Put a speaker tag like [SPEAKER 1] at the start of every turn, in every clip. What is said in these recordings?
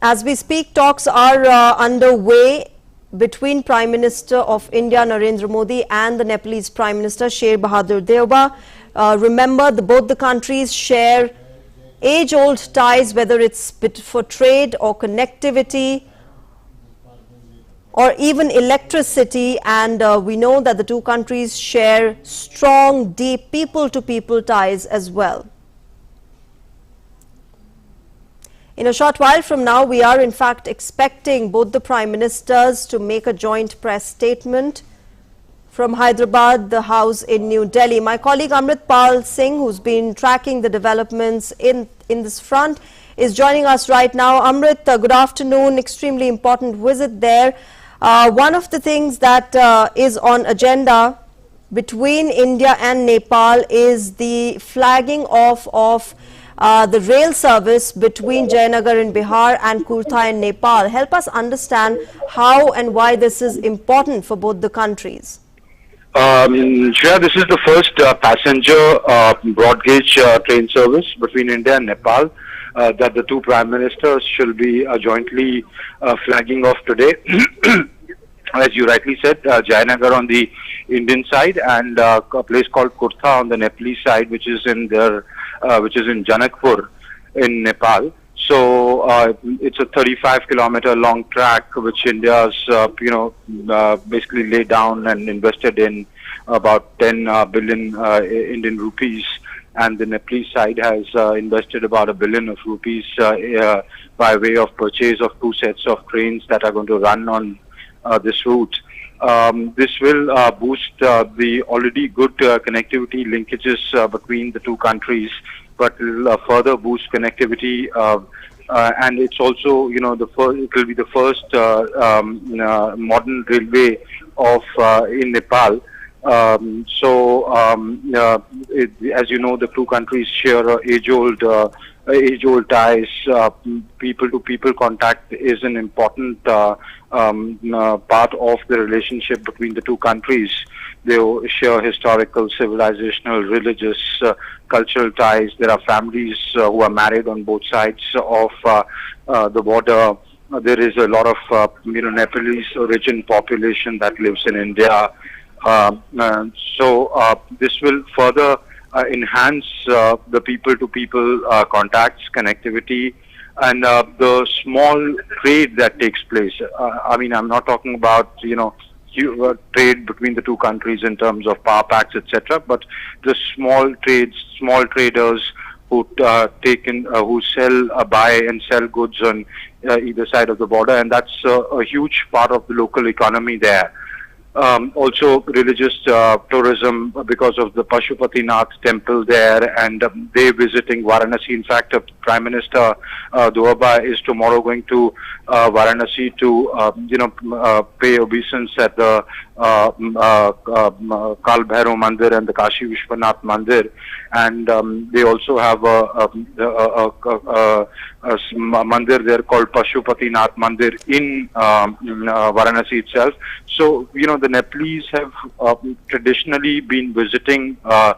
[SPEAKER 1] As we speak, talks are underway between Prime Minister of India Narendra Modi and the Nepalese Prime Minister Sher Bahadur Deuba. Remember, both the countries share age-old ties, whether it's for trade or connectivity or even electricity, and we know that the two countries share strong, deep people-to-people ties as well. In a short while from now, we are in fact expecting both the Prime Ministers to make a joint press statement from Hyderabad, the house in New Delhi. My colleague Amritpal Singh, who's been tracking the developments in this front, is joining us right now. Amrit, good afternoon. Extremely important visit there. One of the things that is on agenda between India and Nepal is the flagging off of the rail service between Jayanagar in Bihar and Kurtha in Nepal. Help us understand how and why this is important for both the countries.
[SPEAKER 2] Shreya, this is the first passenger broad gauge train service between India and Nepal that the two Prime Ministers shall be jointly flagging off today. As you rightly said, Jayanagar on the Indian side and a place called Kurtha on the Nepalese side, which is in Janakpur in Nepal. So it's a 35-kilometer long track which India's basically laid down and invested in about 10 billion Indian rupees, and the Nepalese side has invested about $1 billion of rupees by way of purchase of 2 sets of trains that are going to run on this route. This will boost the already good connectivity linkages between the two countries, but will further boost connectivity, and it's also, it will be the first modern railway of in Nepal. As you know, the two countries share age-old ties. People-to-people contact is an important part of the relationship between the two countries. They share historical, civilizational, religious, cultural ties. There are families who are married on both sides of the border. There is a lot of Nepalese origin population that lives in India. This will further enhance the people-to-people contacts, connectivity, and the small trade that takes place. I'm not talking about trade between the two countries in terms of power packs, etc., but the small traders who who sell, buy and sell goods on either side of the border, and that's a huge part of the local economy there. Also religious tourism because of the Pashupatinath temple there, and they visiting Varanasi. In fact, Prime Minister Deuba is tomorrow going to Varanasi to pay obeisance at the Kal Bhairav Mandir and the Kashi Vishwanath Mandir, and they also have a mandir there called Pashupatinath Mandir in Varanasi itself. So the Nepalese have traditionally been visiting Varanasi.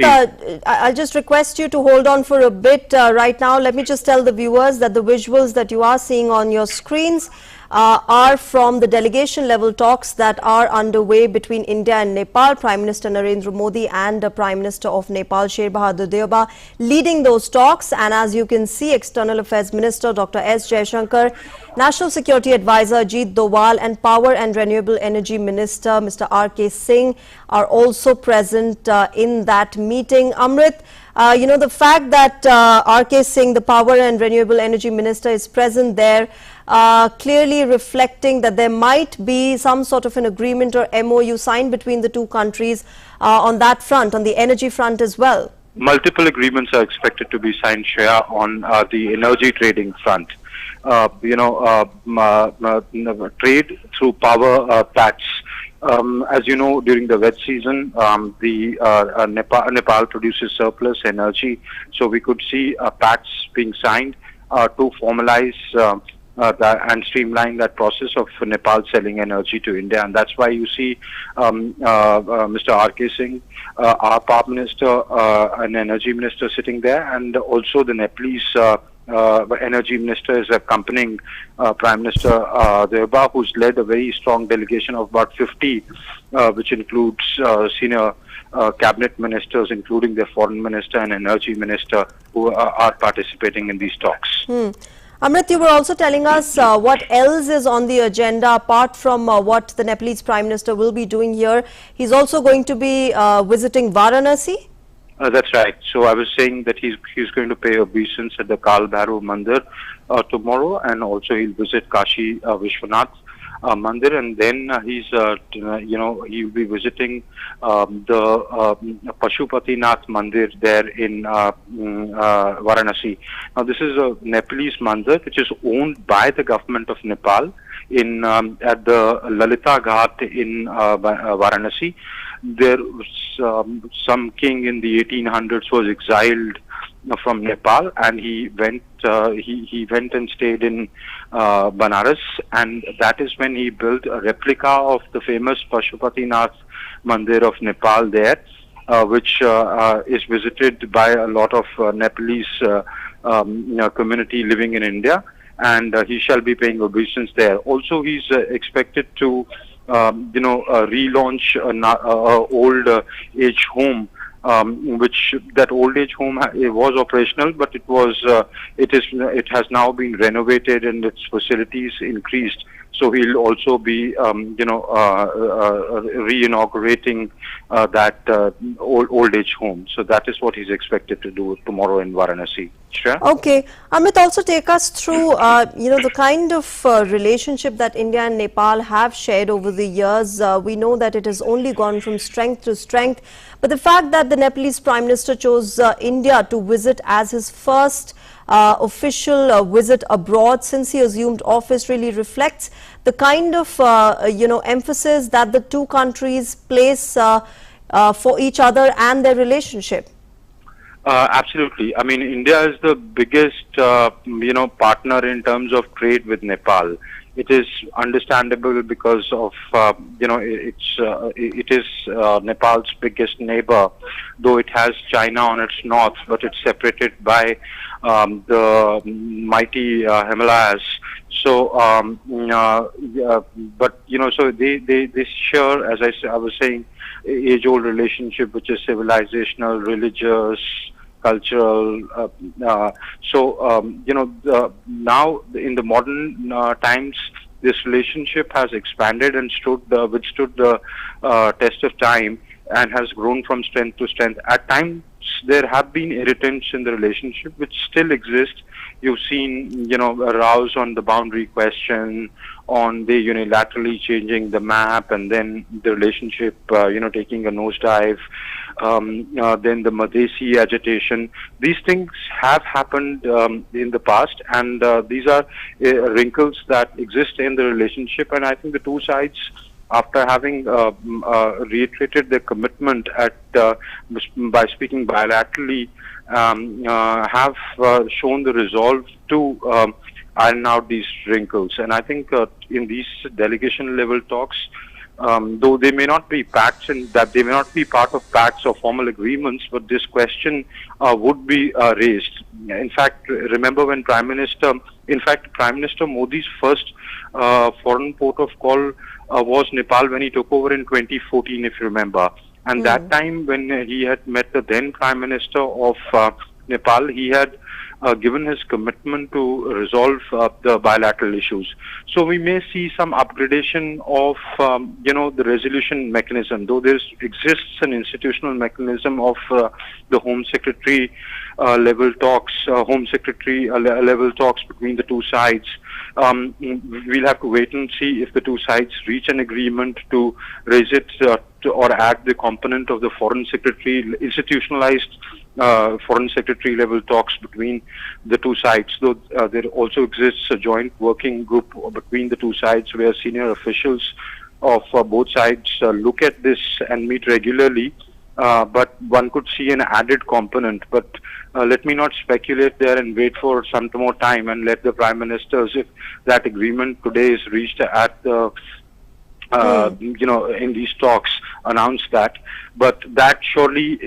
[SPEAKER 1] Amrit, I'll just request you to hold on for a bit right now. Let me just tell the viewers that the visuals that you are seeing on your screens are from the delegation level talks that are underway between India and Nepal. Prime Minister Narendra Modi and the Prime Minister of Nepal, Sher Bahadur Deuba, leading those talks. And as you can see, External Affairs Minister Dr. S. Jaishankar, National Security Advisor Ajit Doval, and Power and Renewable Energy Minister Mr. R.K. Singh are also present in that meeting. Amrit, the fact that R.K. Singh, the Power and Renewable Energy Minister, is present there, clearly reflecting that there might be some sort of an agreement or MOU signed between the two countries on that front, on the energy front as well.
[SPEAKER 2] Multiple agreements are expected to be signed, Shreya, on the energy trading front. Trade through power packs. As you know, during the wet season, Nepal produces surplus energy, so we could see pacts being signed to formalize and streamline that process of Nepal selling energy to India. And that's why you see Mr. R.K. Singh, our Power Minister and Energy Minister sitting there, and also the Nepalese Energy Minister, is accompanying Prime Minister Deuba, who's led a very strong delegation of about 50, which includes senior cabinet ministers, including their foreign minister and energy minister, who are participating in these talks.
[SPEAKER 1] Amrit, you were also telling us what else is on the agenda apart from what the Nepalese Prime Minister will be doing here. He's also going to be visiting Varanasi.
[SPEAKER 2] That's right. So I was saying that he's going to pay obeisance at the Kal Bhairav Mandir tomorrow, and also he'll visit Kashi Vishwanath Mandir, and then he'll be visiting the Pashupatinath Mandir there in Varanasi. Now, this is a Nepalese mandir which is owned by the government of Nepal at the Lalita Ghat in Varanasi. There was some king in the 1800s was exiled from Nepal, and he went and stayed in Banaras, and that is when he built a replica of the famous Pashupatinath Mandir of Nepal there, which is visited by a lot of Nepalese community living in India, and he shall be paying obeisance there. Also, he's expected to relaunch an old age home, which that old age home was operational, but it has now been renovated and its facilities increased. So he'll also be re-inaugurating that old age home. So that is what he's expected to do tomorrow in Varanasi. Sure.
[SPEAKER 1] Okay, Amit, also take us through the kind of relationship that India and Nepal have shared over the years. We know that it has only gone from strength to strength, but the fact that the Nepalese Prime Minister chose India to visit as his first official visit abroad since he assumed office really reflects the kind of emphasis that the two countries place for each other and their relationship.
[SPEAKER 2] Absolutely. I mean, India is the biggest, partner in terms of trade with Nepal. It is understandable because of, it is Nepal's biggest neighbor, though it has China on its north, but it's separated by the mighty Himalayas. So, so they share, as I was saying, age-old relationship, which is civilizational, religious, cultural. Now in the modern times, this relationship has expanded and withstood the test of time and has grown from strength to strength. At times, there have been irritants in the relationship, which still exist. You've seen, a rouse on the boundary question, on the unilaterally changing the map, and then the relationship, taking a nosedive, then the Madhesi agitation. These things have happened in the past, and these are wrinkles that exist in the relationship. And I think the two sides, after having reiterated their commitment by speaking bilaterally, have shown the resolve to iron out these wrinkles. And I think in these delegation level talks, though they may not be pacts and that they may not be part of pacts or formal agreements, but this question would be raised. In fact, remember when Prime Minister Modi's first foreign port of call was Nepal when he took over in 2014, if you remember. And that time when he had met the then Prime Minister of Nepal, he had given his commitment to resolve the bilateral issues. So we may see some upgradation of, the resolution mechanism, though there exists an institutional mechanism of the Home Secretary level talks, level talks between the two sides. We'll have to wait and see if the two sides reach an agreement to raise it or add the component of the foreign secretary, institutionalized foreign secretary level talks between the two sides. Though there also exists a joint working group between the two sides where senior officials of both sides look at this and meet regularly. But one could see an added component. But let me not speculate there and wait for some more time and let the Prime Ministers, if that agreement today is reached at the, in these talks, announced that. But that surely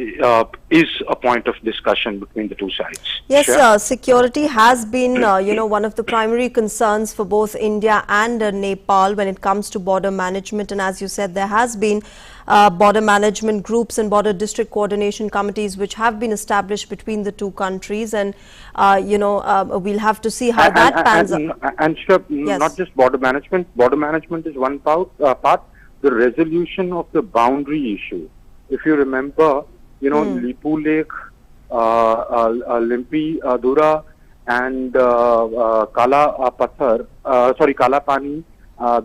[SPEAKER 2] is a point of discussion between the two sides.
[SPEAKER 1] Yes,
[SPEAKER 2] Sure.
[SPEAKER 1] security has been, one of the primary concerns for both India and Nepal when it comes to border management. And as you said, there has been border management groups and border district coordination committees which have been established between the two countries. And, we'll have to see how that pans out.
[SPEAKER 2] And sure,
[SPEAKER 1] Yes.
[SPEAKER 2] not just border management. Border management is one part. The resolution of the boundary issue. If you remember, Lipu Lake, Limpi Dura, and Kala Pani,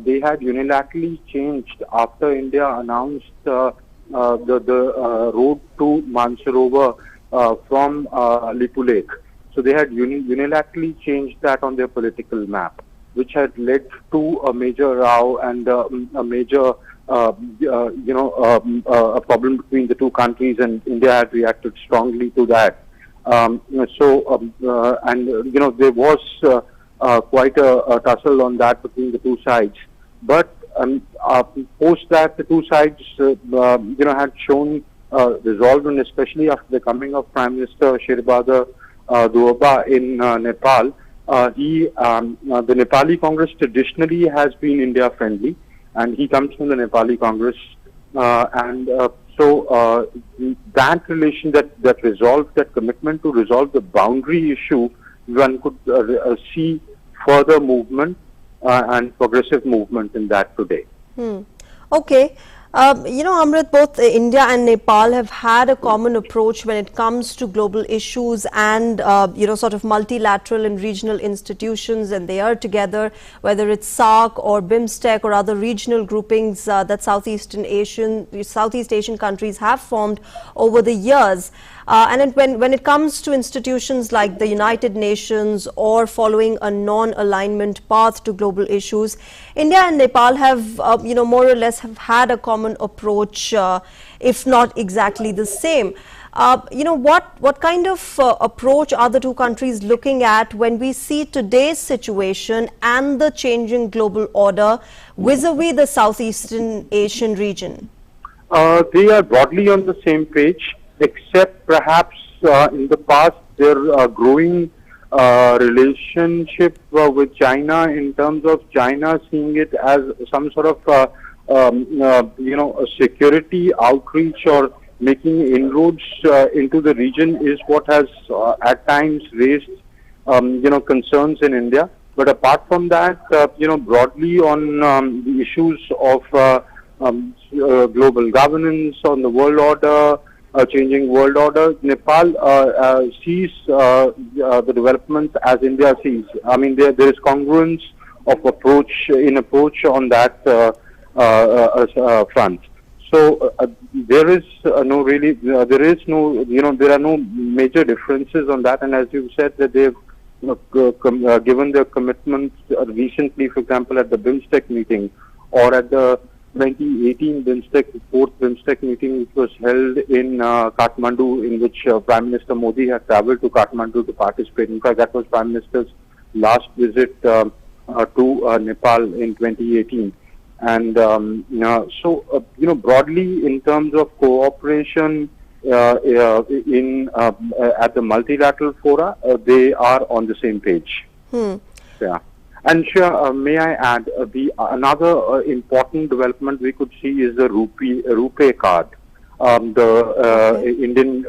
[SPEAKER 2] they had unilaterally changed after India announced the road to Mansarovar from Lipu Lake. So they had unilaterally changed that on their political map, which had led to a major row and a major a problem between the two countries, and India had reacted strongly to that. There was quite a tussle on that between the two sides. But post that, the two sides, had shown resolve, and especially after the coming of Prime Minister Hyderabad Deuba in Nepal, the Nepali Congress traditionally has been India friendly. And he comes from the Nepali Congress, so that relation, that resolved, that commitment to resolve the boundary issue, one could see further movement and progressive movement in that today.
[SPEAKER 1] Okay. Amrit, both India and Nepal have had a common approach when it comes to global issues and, sort of multilateral and regional institutions, and they are together, whether it's SAARC or BIMSTEC or other regional groupings that Southeast Asian countries have formed over the years. And when it comes to institutions like the United Nations or following a non-alignment path to global issues, India and Nepal have, more or less have had a common approach, if not exactly the same. What kind of approach are the two countries looking at when we see today's situation and the changing global order vis-a-vis the Southeastern Asian region?
[SPEAKER 2] They are broadly on the same page, except perhaps in the past their growing relationship with China, in terms of China seeing it as some sort of a security outreach or making inroads into the region, is what has at times raised concerns in India. But apart from that, broadly on the issues of global governance, on the world order, changing world order, Nepal sees the developments as India sees. I mean, there is congruence of approach on that front. So there is there are no major differences on that. And as you said, that they've given their commitments recently, for example, at the BIMSTEC meeting or at the 2018 fourth BIMSTEC meeting, which was held in Kathmandu, in which Prime Minister Modi had travelled to Kathmandu to participate. In fact, that was Prime Minister's last visit to Nepal in 2018. And broadly in terms of cooperation at the multilateral fora, they are on the same page. Yeah. And sure, may I add, another important development we could see is the RuPay card, Indian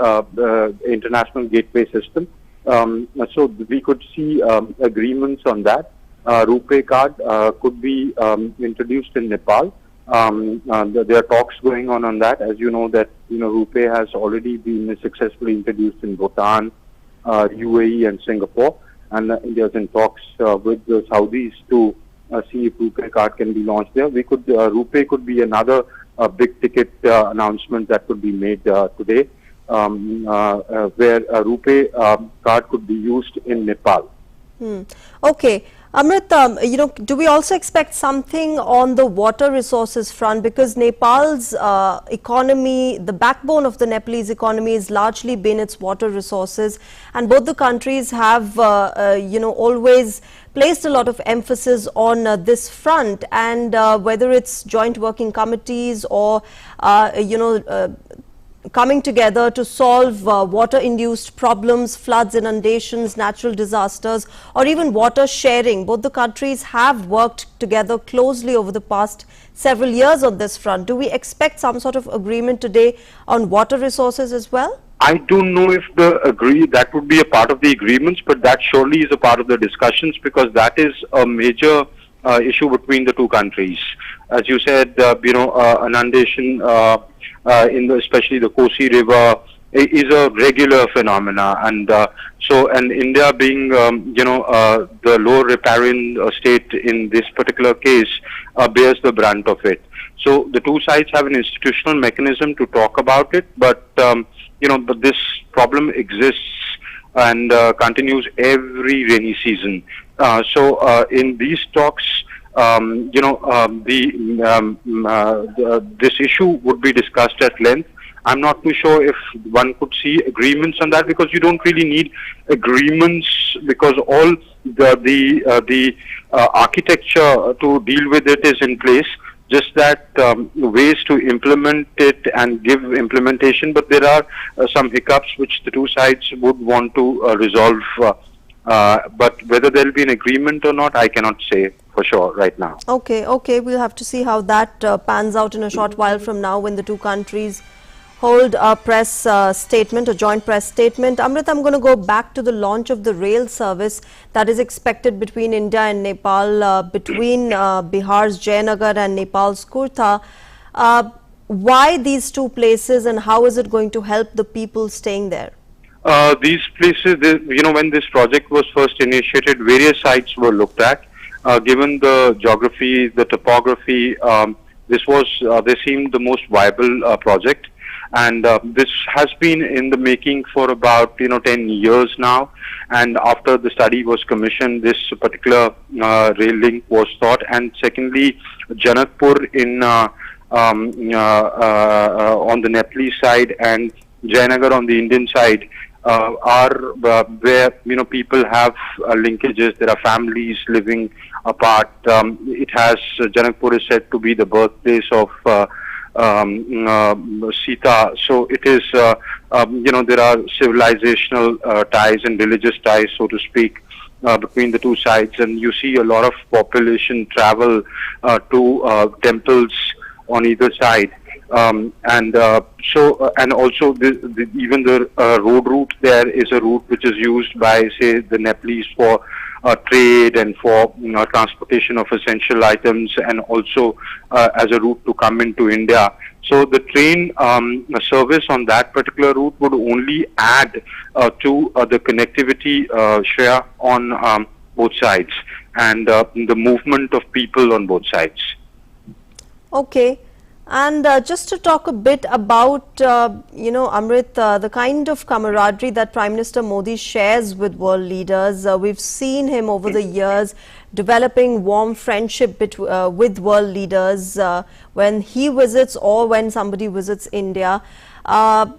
[SPEAKER 2] international gateway system. So we could see agreements on that. RuPay card could be introduced in Nepal. There are talks going on that. As you know, that RuPay has already been successfully introduced in Bhutan, UAE, and Singapore. And India is in talks with the Saudis to see if RuPay card can be launched there. RuPay could be another big ticket announcement that could be made today, where a RuPay card could be used in Nepal.
[SPEAKER 1] Okay. Amrit, do we also expect something on the water resources front? Because Nepal's economy, the backbone of the Nepalese economy has largely been its water resources. And both the countries have, always placed a lot of emphasis on this front. And whether it's joint working committees or, coming together to solve water-induced problems, floods, inundations, natural disasters, or even water sharing. Both the countries have worked together closely over the past several years on this front. Do we expect some sort of agreement today on water resources as well?
[SPEAKER 2] I don't know if that would be a part of the agreements, but that surely is a part of the discussions, because that is a major issue between the two countries. As you said, inundation especially the Kosi River is a regular phenomena, and India being the low riparian state in this particular case bears the brunt of it. So the two sides have an institutional mechanism to talk about it, but this problem exists and continues every rainy season. In these talks, this issue would be discussed at length. I'm not too sure if one could see agreements on that, because you don't really need agreements, because all the architecture to deal with it is in place. Just that ways to implement it and give implementation, but there are some hiccups which the two sides would want to resolve. But whether there will be an agreement or not, I cannot say for sure right now.
[SPEAKER 1] Okay, we'll have to see how that pans out in a short while from now, when the two countries hold a press statement, a joint press statement. Amrit, I'm going to go back to the launch of the rail service that is expected between India and Nepal, between Bihar's Jayanagar and Nepal's Kurtha. Why these two places, and how is it going to help the people staying there?
[SPEAKER 2] These places, when this project was first initiated, various sites were looked at. Given the geography, the topography, they seemed the most viable project. And this has been in the making for about 10 years now. And after the study was commissioned, this particular rail link was thought. And secondly, Janakpur on the Nepalese side and Jayanagar on the Indian side are where people have linkages. There are families living apart. Janakpur is said to be the birthplace of Sita. So it is, there are civilizational ties and religious ties, so to speak, between the two sides. And you see a lot of population travel to temples on either side. And also even the road route there is a route which is used by, say, the Nepalese for trade and for transportation of essential items, and also as a route to come into India. So the train service on that particular route would only add to the connectivity share on both sides, and the movement of people on both sides.
[SPEAKER 1] Okay. And just to talk a bit about, Amrit, the kind of camaraderie that Prime Minister Modi shares with world leaders. We've seen him over the years developing warm friendship with world leaders when he visits or when somebody visits India. Prime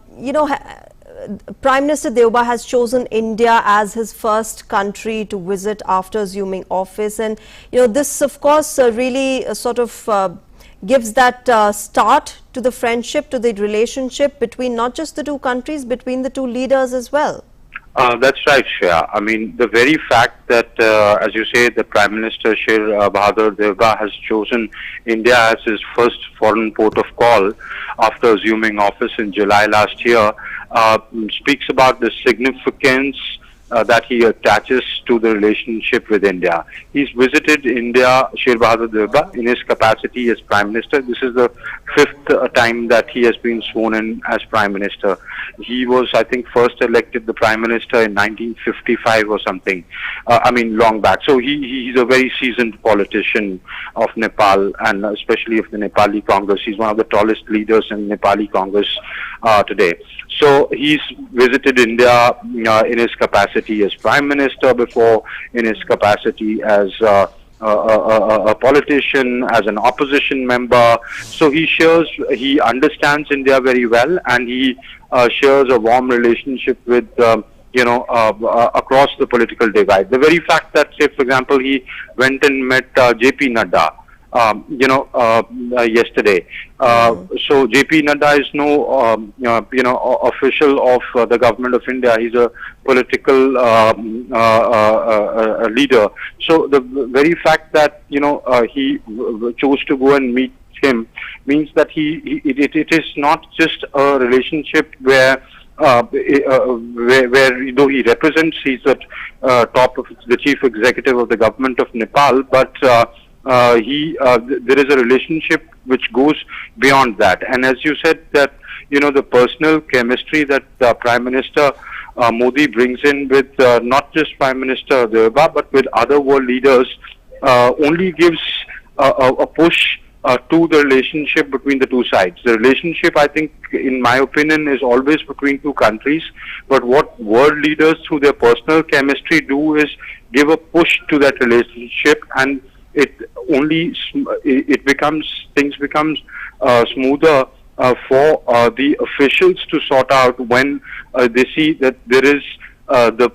[SPEAKER 1] Minister Deuba has chosen India as his first country to visit after assuming office. And, this, of course, really sort of gives that start to the friendship, to the relationship between not just the two countries, between the two leaders as well.
[SPEAKER 2] That's right, Shreya. I mean, the very fact that, as you say, the Prime Minister Bahadur Deuba has chosen India as his first foreign port of call after assuming office in July last year speaks about the significance that he attaches to the relationship with India. He's visited India, Bahadur Deuba, in his capacity as Prime Minister. This is the fifth time that he has been sworn in as Prime Minister. He was, I think, first elected the Prime Minister in 1955 or something. Long back. So he's a very seasoned politician of Nepal, and especially of the Nepali Congress. He's one of the tallest leaders in Nepali Congress today. So he's visited India in his capacity. capacity as Prime Minister before, in his capacity as a politician, as an opposition member. So he understands India very well, and he shares a warm relationship with across the political divide. The very fact that, say, for example, he went and met JP Nadda, yesterday. So JP Nadda is no, official of the government of India. He's a political leader. So the very fact that he chose to go and meet him means that it is not just a relationship where though he represents, he's the top of the chief executive of the government of Nepal, but there is a relationship which goes beyond that. And as you said, that the personal chemistry that Prime Minister Modi brings in with not just Prime Minister Deuba but with other world leaders only gives a push to the relationship between the two sides. The relationship, I think, in my opinion, is always between two countries. But what world leaders, through their personal chemistry, do is give a push to that relationship, and things become smoother for the officials to sort out when they see that there is the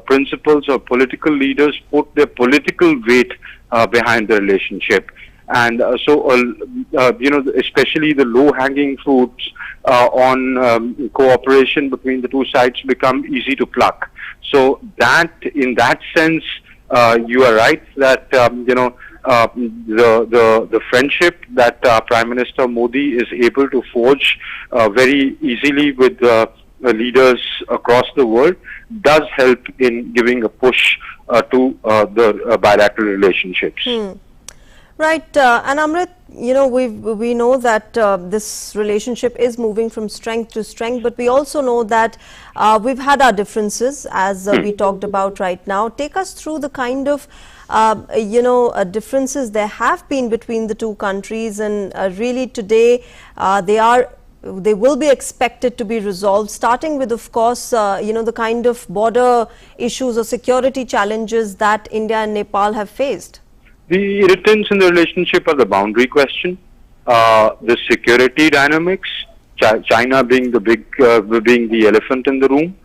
[SPEAKER 2] principals or political leaders put their political weight behind the relationship. And especially the low-hanging fruits on cooperation between the two sides become easy to pluck. So that, in that sense, you are right that the friendship that Prime Minister Modi is able to forge very easily with leaders across the world does help in giving a push to the bilateral relationships.
[SPEAKER 1] Right, and Amrit, we know that this relationship is moving from strength to strength, but we also know that we've had our differences, as we talked about right now. Take us through the kind of differences there have been between the two countries, and really today they will be expected to be resolved, starting with, of course, the kind of border issues or security challenges that India and Nepal have faced.
[SPEAKER 2] The irritants in the relationship are the boundary question, the security dynamics, China being being the elephant in the room.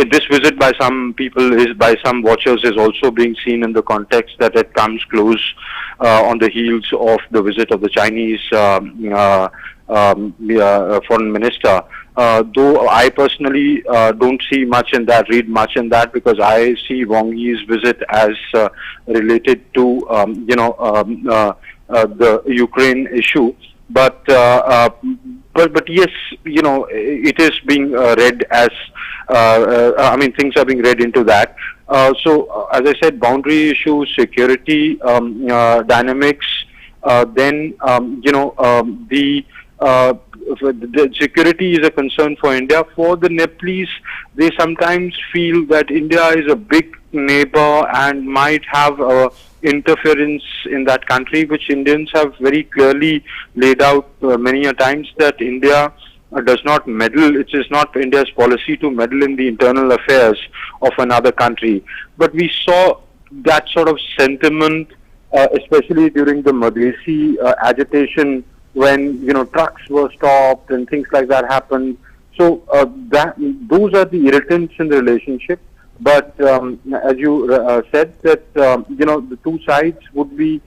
[SPEAKER 2] This visit by some people, by some watchers, is also being seen in the context that it comes close on the heels of the visit of the Chinese foreign minister. Though I personally don't see much in that, read much in that, because I see Wang Yi's visit as related to the Ukraine issue. But yes, it is being read as things are being read into that. So as I said, boundary issues, security dynamics, then the security is a concern for India. For the Nepalese, they sometimes feel that India is a big neighbor and might have interference in that country, which Indians have very clearly laid out many a times, that India does not meddle. It is not India's policy to meddle in the internal affairs of another country. But we saw that sort of sentiment, especially during the Madhesi agitation, when trucks were stopped and things like that happened. So those are the irritants in the relationship. But as you said, that the two sides would be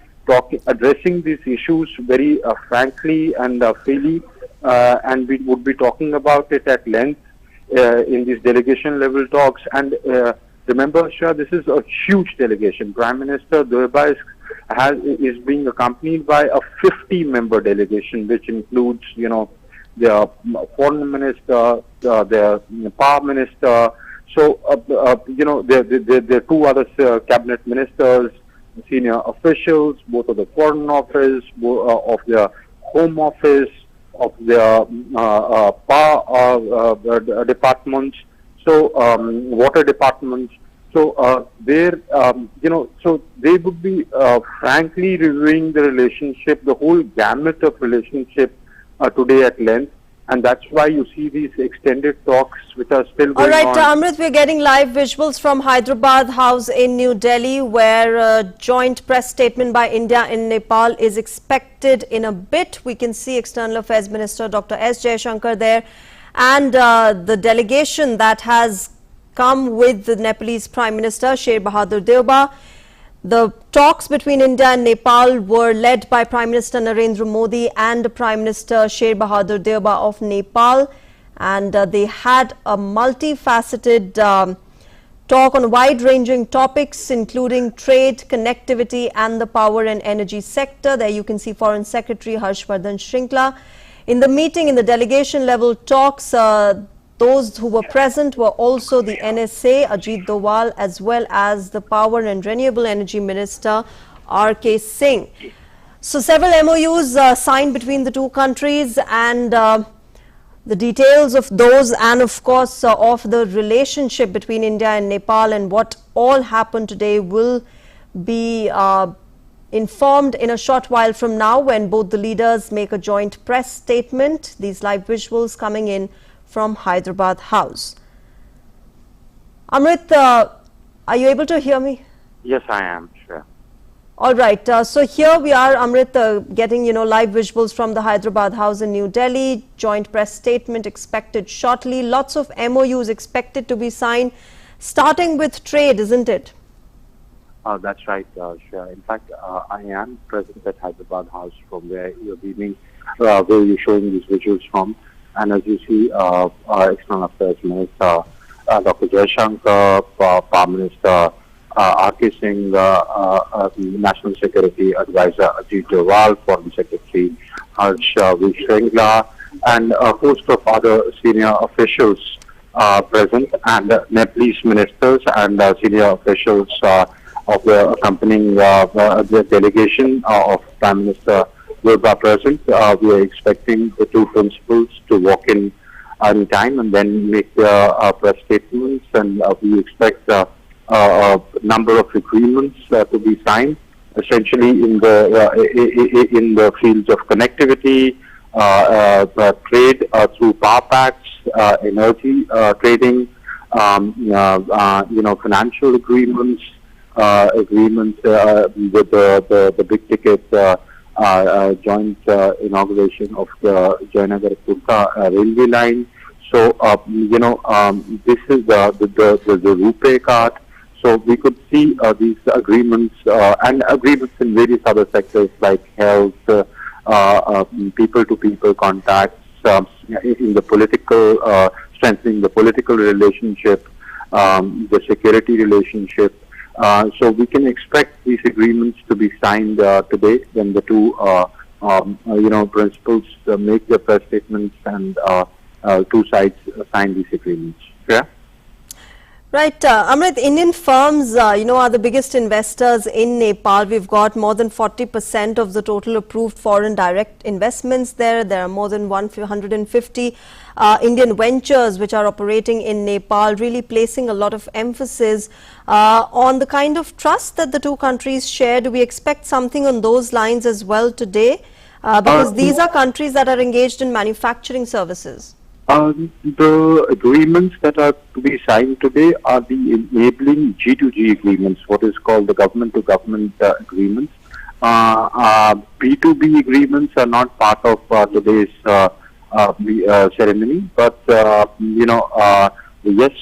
[SPEAKER 2] addressing these issues very frankly and freely, and we would be talking about it at length in these delegation level talks. And remember, Shah, this is a huge delegation. Prime Minister Deuba is being accompanied by a 50-member delegation, which includes, the foreign minister, the power minister. So, there are two other cabinet ministers, senior officials, both of the foreign office, of the home office, of the power departments, so water departments. So so they would be frankly reviewing the relationship, the whole gamut of relationship today at length. And that's why you see these extended talks which are still going
[SPEAKER 1] All right,
[SPEAKER 2] on.
[SPEAKER 1] Amrit, we're getting live visuals from Hyderabad House in New Delhi, where a joint press statement by India and Nepal is expected in a bit. We can see External Affairs Minister Dr. S. Jaishankar there, and the delegation that has come with the Nepalese Prime Minister Sher Bahadur Deuba. The talks between India and Nepal were led by Prime Minister Narendra Modi and Prime Minister Sher Bahadur Deuba of Nepal, and they had a multifaceted talk on wide-ranging topics including trade, connectivity and the power and energy sector. There you can see Foreign Secretary Harshvardhan Shringla. In the meeting, in the delegation level talks, those who were present were also the NSA, Ajit Doval, as well as the Power and Renewable Energy Minister, R.K. Singh. So several MOUs signed between the two countries, and the details of those and of course of the relationship between India and Nepal and what all happened today will be informed in a short while from now when both the leaders make a joint press statement. These live visuals coming in from Hyderabad House. Amrit, are you able to hear me?
[SPEAKER 2] Yes, I am, sure.
[SPEAKER 1] All right, so here we are, Amrit, getting live visuals from the Hyderabad House in New Delhi. Joint press statement expected shortly. Lots of MOUs expected to be signed, starting with trade, isn't it?
[SPEAKER 2] That's right, sure. In fact, I am present at Hyderabad House from where you're beaming, where you're showing these visuals from. And as you see, our External Affairs Minister, Dr. Jaishankar, Prime Minister R.K. Singh, National Security Advisor Ajit Doval, Foreign Secretary Harshvardhan Shringla, and a host of other senior officials present, and Nepalese ministers and senior officials of the accompanying the delegation of Prime Minister Deuba present. We are expecting the two principals to walk in any time and then make their press statements, and we expect a number of agreements to be signed, essentially in the fields of connectivity, trade through power packs, energy trading, financial agreements, with the big ticket joint inauguration of the Janakpur railway line. So this is the RuPay card. So we could see these agreements and agreements in various other sectors like health, people-to-people contacts, in the political, strengthening the political relationship, the security relationship. So we can expect these agreements to be signed today when the two, principals make their press statements and two sides sign these agreements. Yeah.
[SPEAKER 1] Right, Amrit, Indian firms, are the biggest investors in Nepal. We've got more than 40% of the total approved foreign direct investments there. There are more than 150 Indian ventures which are operating in Nepal, really placing a lot of emphasis on the kind of trust that the two countries share. Do we expect something on those lines as well today? Because these are countries that are engaged in manufacturing services.
[SPEAKER 2] The agreements that are to be signed today are the enabling G2G agreements, what is called the government-to-government agreements. B2B agreements are not part of today's ceremony, but yes,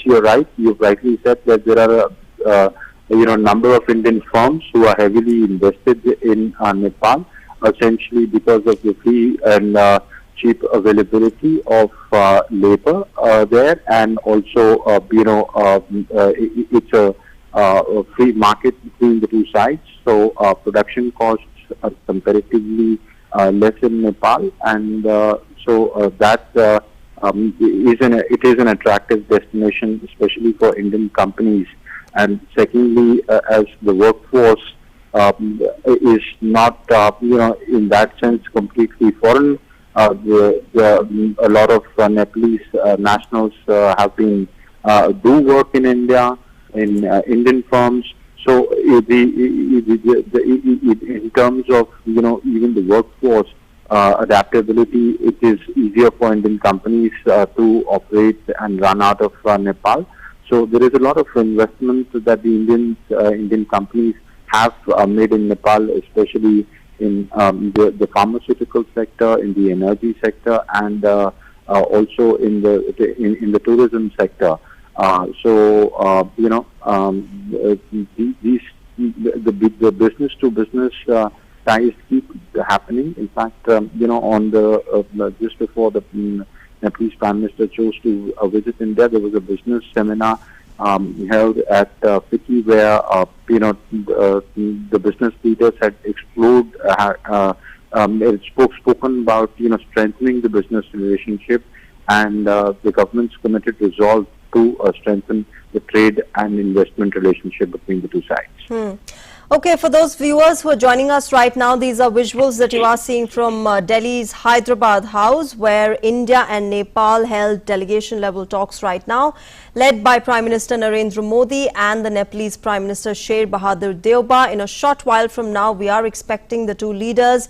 [SPEAKER 2] you're right. You've rightly said that there are a number of Indian firms who are heavily invested in Nepal, essentially because of the free and cheap availability of labor there, and also it's a free market between the two sides. So production costs are comparatively less in Nepal, and that it is an attractive destination, especially for Indian companies. And secondly, as the workforce is not in that sense completely foreign. A lot of Nepalese nationals have been do work in India in Indian firms. So in terms of even the workforce, adaptability, it is easier for Indian companies to operate and run out of Nepal. So there is a lot of investment that the Indian companies have made in Nepal, especially in the pharmaceutical sector, in the energy sector, and also in the tourism sector. The business to business ties keep happening. In fact, on the just before the Nepalese Prime Minister chose to visit India, there was a business seminar held at Fiji, where the business leaders had spoken about strengthening the business relationship, and the government's committed resolve to strengthen the trade and investment relationship between the two sides.
[SPEAKER 1] Okay, for those viewers who are joining us right now, these are visuals that you are seeing from Delhi's Hyderabad house, where India and Nepal held delegation level talks right now, led by Prime Minister Narendra Modi and the Nepalese Prime Minister Sher Bahadur Deuba. In a short while from now, we are expecting the two leaders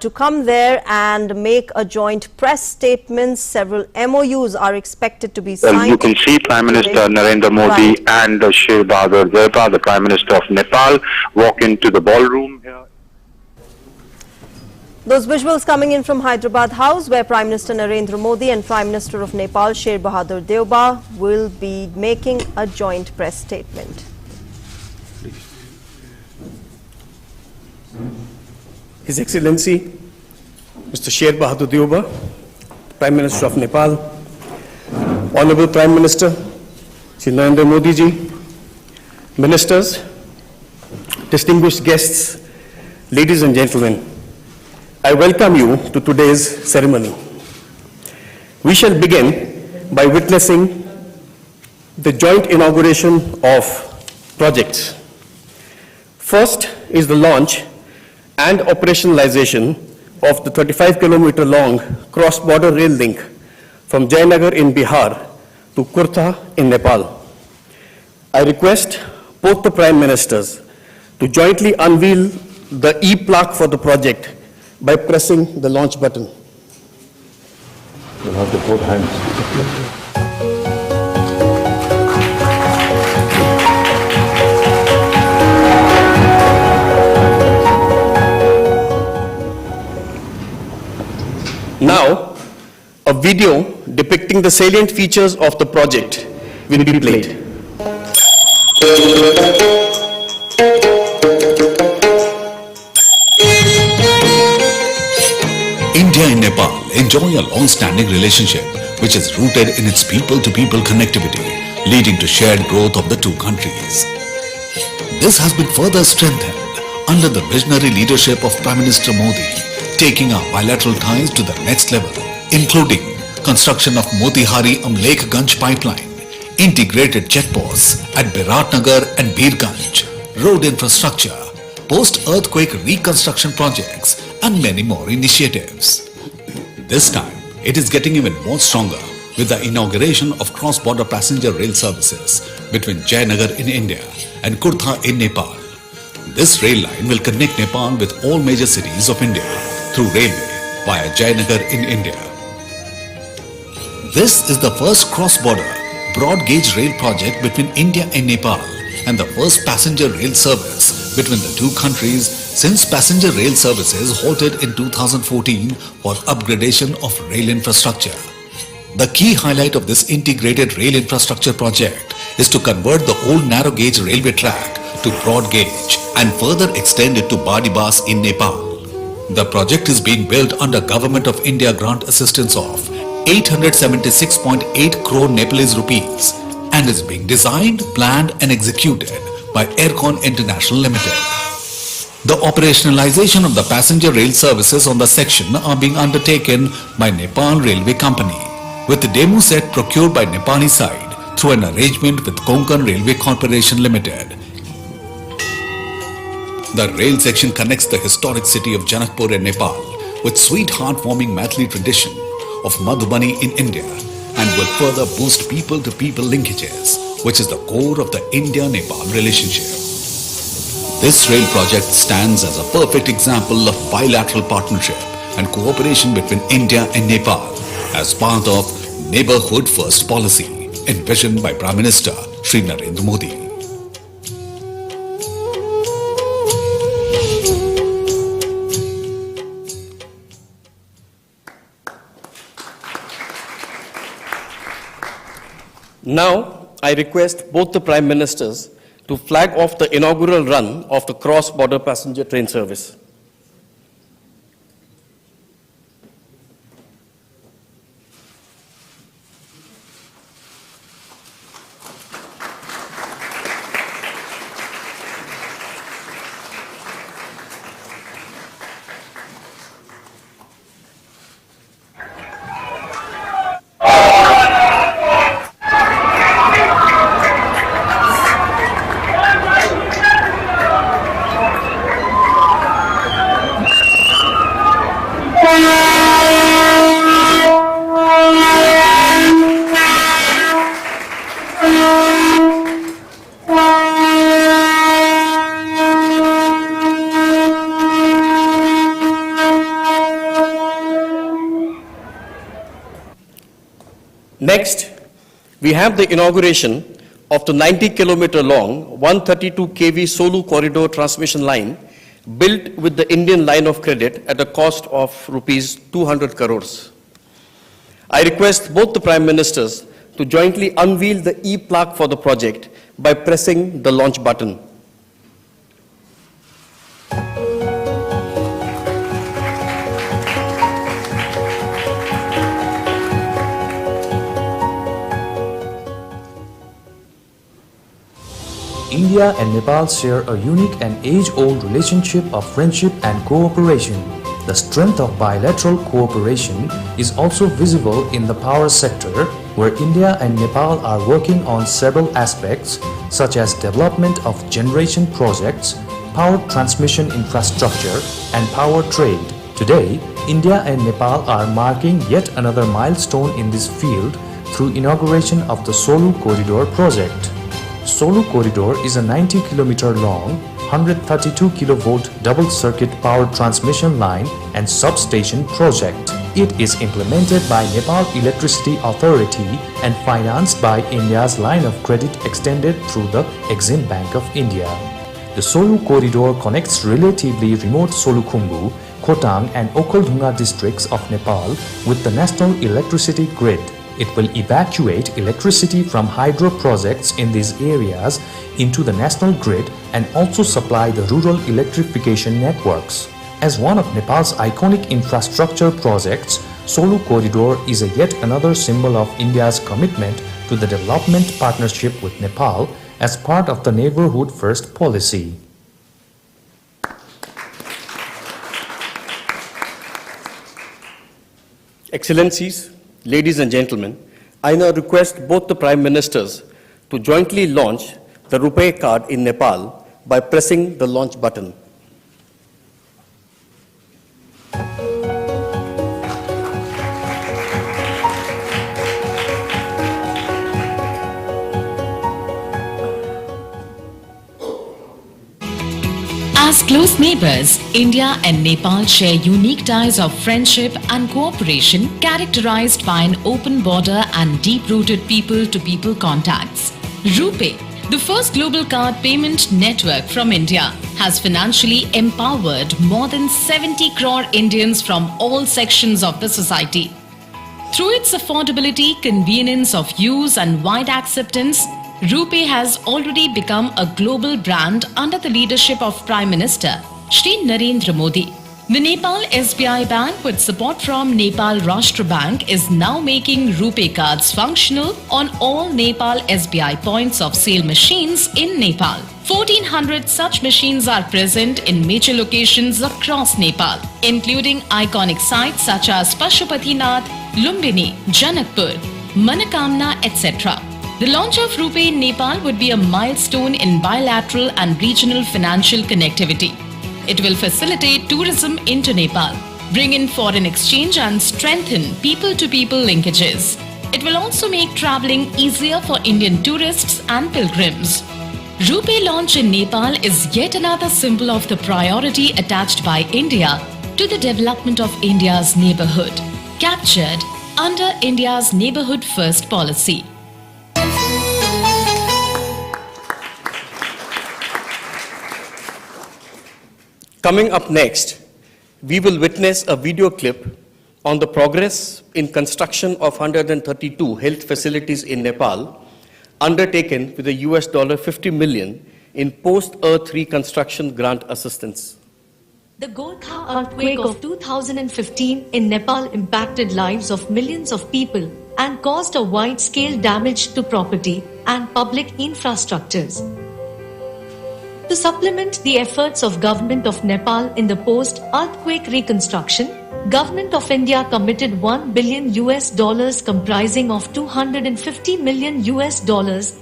[SPEAKER 1] to come there and make a joint press statement. Several MOUs are expected to be signed.
[SPEAKER 2] Well, you can see Prime Minister Narendra Modi and Sher Bahadur Deuba, the Prime Minister of Nepal, walk into the ballroom here.
[SPEAKER 1] Those visuals coming in from Hyderabad House, where Prime Minister Narendra Modi and Prime Minister of Nepal Sher Bahadur Deuba will be making a joint press statement.
[SPEAKER 3] His Excellency Mr. Sher Bahadur Deuba, Prime Minister of Nepal, Honorable Prime Minister Shri Narendra Modi ji, Ministers, distinguished guests, ladies and gentlemen, I welcome you to today's ceremony. We shall begin by witnessing the joint inauguration of projects. First is the launch and operationalization of the 35-kilometer long cross-border rail link from Jayanagar in Bihar to Kurtha in Nepal. I request both the Prime Ministers to jointly unveil the e-plaque for the project by pressing the launch button.
[SPEAKER 4] You'll have to put hands.
[SPEAKER 3] Now, a video depicting the salient features of the project will be played.
[SPEAKER 5] India and Nepal enjoy a long-standing relationship which is rooted in its people-to-people connectivity, leading to shared growth of the two countries. This has been further strengthened under the visionary leadership of Prime Minister Modi, taking our bilateral ties to the next level, including construction of Motihari-Amlekganj pipeline, integrated checkposts at Biratnagar and Birganj, road infrastructure, post-earthquake reconstruction projects, and many more initiatives. This time, it is getting even more stronger with the inauguration of cross-border passenger rail services between Jayanagar in India and Kurtha in Nepal. This rail line will connect Nepal with all major cities of India through railway via Jayanagar in India. This is the first cross-border broad-gauge rail project between India and Nepal and the first passenger rail service between the two countries since passenger rail services halted in 2014 for upgradation of rail infrastructure. The key highlight of this integrated rail infrastructure project is to convert the old narrow-gauge railway track to broad-gauge and further extend it to Badibas in Nepal. The project is being built under Government of India grant assistance of 876.8 crore Nepalese rupees and is being designed, planned and executed by Aircon International Limited. The operationalization of the passenger rail services on the section are being undertaken by Nepal Railway Company, with the demo set procured by Nepali side through an arrangement with Konkan Railway Corporation Limited. The rail section connects the historic city of Janakpur in Nepal with sweet heartwarming Maithili tradition of Madhubani in India and will further boost people-to-people linkages, which is the core of the India-Nepal relationship. This rail project stands as a perfect example of bilateral partnership and cooperation between India and Nepal as part of Neighbourhood First policy envisioned by Prime Minister Shri Narendra Modi.
[SPEAKER 3] Now, I request both the Prime Ministers to flag off the inaugural run of the cross-border passenger train service. Next, we have the inauguration of the 90-kilometer long 132 kV Solu corridor transmission line built with the Indian line of credit at a cost of rupees 200 crores. I request both the Prime Ministers to jointly unveil the e-plaque for the project by pressing the launch button.
[SPEAKER 6] India and Nepal share a unique and age-old relationship of friendship and cooperation. The strength of bilateral cooperation is also visible in the power sector, where India and Nepal are working on several aspects such as development of generation projects, power transmission infrastructure, and power trade. Today, India and Nepal are marking yet another milestone in this field through inauguration of the Solu Corridor project. Solu Corridor is a 90-kilometer long, 132 kilovolt double-circuit power transmission line and substation project. It is implemented by Nepal Electricity Authority and financed by India's line of credit extended through the Exim Bank of India. The Solu Corridor connects relatively remote Solukhumbu, Khotang and Okhaldhunga districts of Nepal with the national electricity grid. It will evacuate electricity from hydro projects in these areas into the national grid and also supply the rural electrification networks. As one of Nepal's iconic infrastructure projects, Solu Corridor is yet another symbol of India's commitment to the development partnership with Nepal as part of the Neighbourhood First policy.
[SPEAKER 3] Excellencies, ladies and gentlemen, I now request both the Prime Ministers to jointly launch the RuPay card in Nepal by pressing the launch button.
[SPEAKER 7] As close neighbors, India and Nepal share unique ties of friendship and cooperation characterized by an open border and deep-rooted people-to-people contacts. RuPay, the first global card payment network from India, has financially empowered more than 70 crore Indians from all sections of the society. Through its affordability, convenience of use and wide acceptance, RuPay has already become a global brand under the leadership of Prime Minister Shri Narendra Modi. The Nepal SBI Bank, with support from Nepal Rashtra Bank, is now making RuPay cards functional on all Nepal SBI points of sale machines in Nepal. 1400 such machines are present in major locations across Nepal, including iconic sites such as Pashupatinath, Lumbini, Janakpur, Manakamna, etc. The launch of RuPay in Nepal would be a milestone in bilateral and regional financial connectivity. It will facilitate tourism into Nepal, bring in foreign exchange and strengthen people-to-people linkages. It will also make travelling easier for Indian tourists and pilgrims. RuPay launch in Nepal is yet another symbol of the priority attached by India to the development of India's neighborhood, captured under India's Neighborhood First policy.
[SPEAKER 3] Coming up next, we will witness a video clip on the progress in construction of 132 health facilities in Nepal, undertaken with a US $50 million in post-earth reconstruction grant assistance.
[SPEAKER 8] The Gorkha earthquake of 2015 in Nepal impacted lives of millions of people and caused a wide-scale damage to property and public infrastructures. To supplement the efforts of Government of Nepal in the post-earthquake reconstruction, Government of India committed $1 billion comprising of $250 million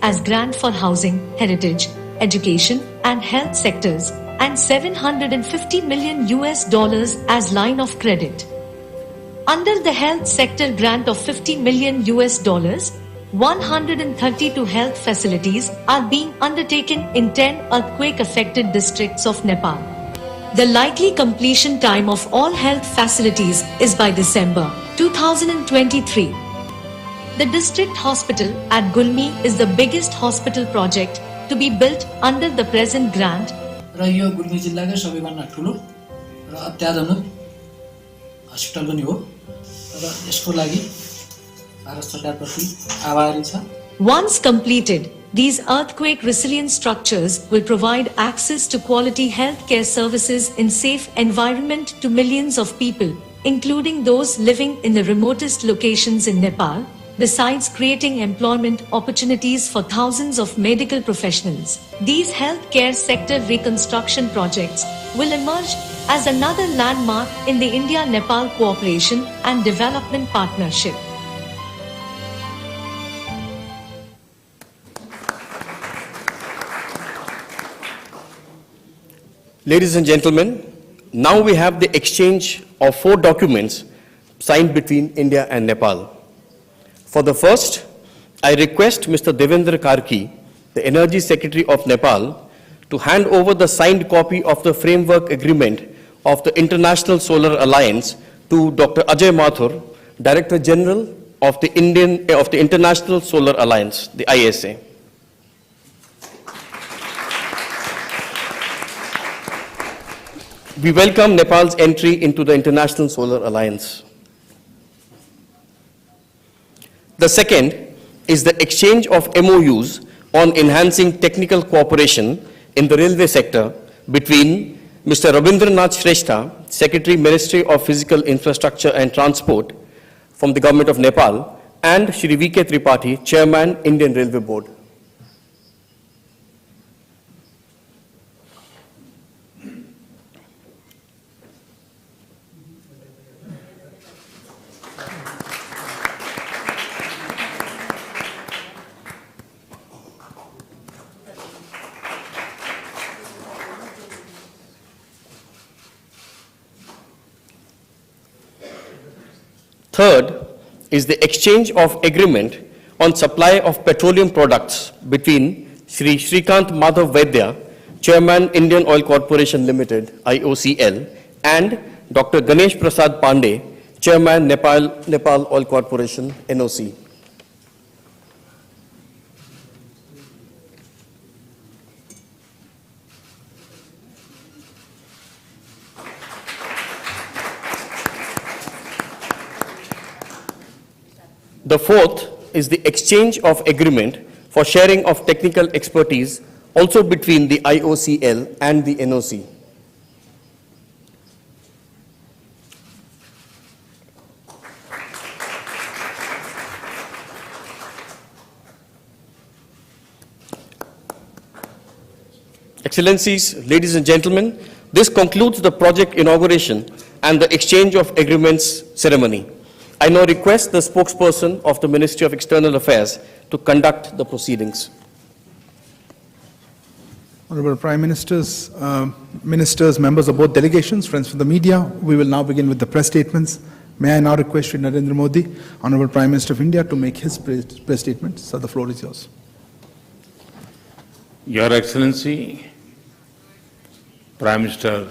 [SPEAKER 8] as grant for housing, heritage, education and health sectors and $750 million as line of credit. Under the health sector grant of $50 million, 132 health facilities are being undertaken in 10 earthquake-affected districts of Nepal. The likely completion time of all health facilities is by December 2023. The district hospital at Gulmi is the biggest hospital project to be built under the present grant.
[SPEAKER 9] र यो गुल्मी जिल्लाकै सबैभन्दा ठुलो र अत्याधुनिक hospital पनि हो र यसको लागि भारत सरकारप्रति आभारी छ.
[SPEAKER 8] Once completed, these earthquake resilient structures will provide access to quality healthcare services in safe environment to millions of people, including those living in the remotest locations in Nepal, besides creating employment opportunities for thousands of medical professionals. These healthcare sector reconstruction projects will emerge as another landmark in the India-Nepal cooperation and development partnership.
[SPEAKER 3] Ladies and gentlemen, now we have the exchange of 4 documents signed between India and Nepal. For the first, I request Mr. Devendra Karki, the Energy Secretary of Nepal, to hand over the signed copy of the framework agreement of the International Solar Alliance to Dr. Ajay Mathur, Director General of the International Solar Alliance, the ISA. We welcome Nepal's entry into the International Solar Alliance. The second is the exchange of MOUs on enhancing technical cooperation in the railway sector between Mr. Rabindranath Shrestha, Secretary, Ministry of Physical Infrastructure and Transport from the Government of Nepal, and Shri V.K. Tripathi, Chairman, Indian Railway Board. Third is the exchange of agreement on supply of petroleum products between Shri Shrikant Madhav Vaidya, Chairman, Indian Oil Corporation Limited, IOCL, and Dr. Ganesh Prasad Pandey, Chairman, Nepal Oil Corporation, NOC. The fourth is the exchange of agreement for sharing of technical expertise also between the IOCL and the NOC. Excellencies, ladies and gentlemen, this concludes the project inauguration and the exchange of agreements ceremony. I now request the spokesperson of the Ministry of External Affairs to conduct the proceedings.
[SPEAKER 10] Honorable Prime Ministers, Ministers, members of both delegations, friends from the media, we will now begin with the press statements. May I now request Shri Narendra Modi, Honorable Prime Minister of India, to make his press statement. Sir, the floor is yours.
[SPEAKER 4] Your Excellency, Prime Minister